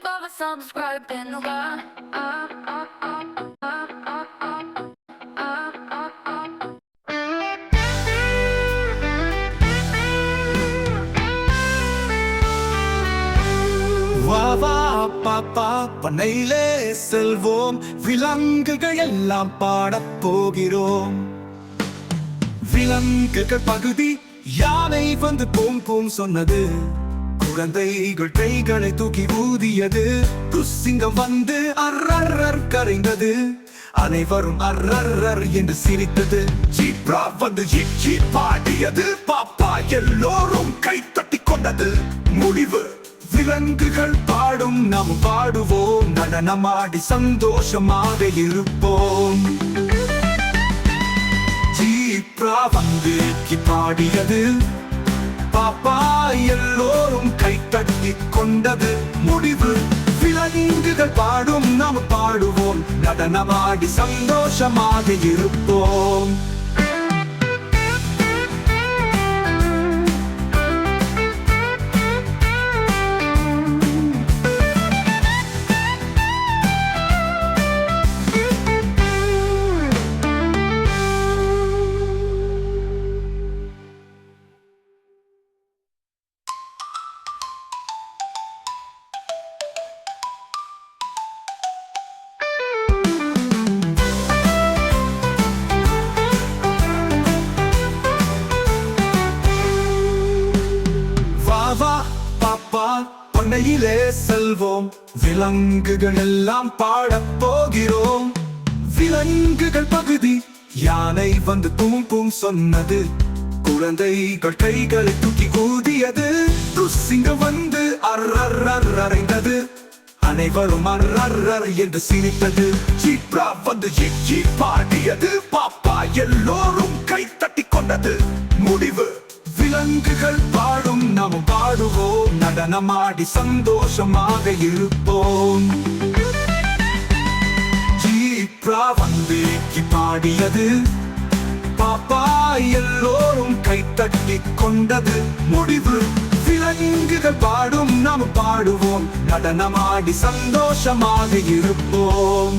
Baba subscribe பண்ணுங்க. வா வா பாப்பா பண்ணையிலே செல்வோம், விலங்குகள் எல்லாம் பாடப் போகிறோம். விலங்குகள் பகுதி யானை வந்து பூம் பூம் சொன்னது, குழந்தைகள் கைகளை தூக்கி ஊதியது, சிங்கம் வந்து அர்ரர் கரைந்தது, அனைவரும் அர்ரர் என்று சிரித்தது. ஜீப்ரா வந்து பாடியது, பாப்பா எல்லோரும் கை தட்டி கொண்டது. முடிவு விலங்குகள் பாடும், நாம் பாடுவோம், நடனமாடி சந்தோஷமாக இருப்போம். ஜீப்ரா வந்து பாடியது, பாப்பா எல்லோரும் கை தட்டி கொண்டது. முடிவு விலங்குகள் பாடும், நாம் பாடுவோம், நடனமாடி சந்தோஷமாக இருப்போம். பாப்பா பண்ணையிலே செல்வோம், விலங்குகள் எல்லாம் பாடப் போகிறோம். விலங்குகள் பகுதி யானை வந்து பூம் பூம் சொன்னது, குழந்தைகள் கைகளை தூக்கி ஊதியது, சிங்கம் வந்து அர்ரர் அறைந்தது, அனைவரும் அர்ரர் என்று சிரித்தது. ஜீப்ரா வந்து பாடியது, பாப்பா எல்லோரும் கை தட்டி கொண்டது. முடிவு விலங்குகள் பாடும், நாம் பாடுவோம், நடனமாடி சந்தோஷமாக இருப்போம். ஜீப்ரா வந்து பாடியது, பாப்பா எல்லோரும் கை தட்டி கொண்டது. முடிவு விலங்குகள் பாடும், நாம் பாடுவோம், நடனமாடி சந்தோஷமாக இருப்போம்.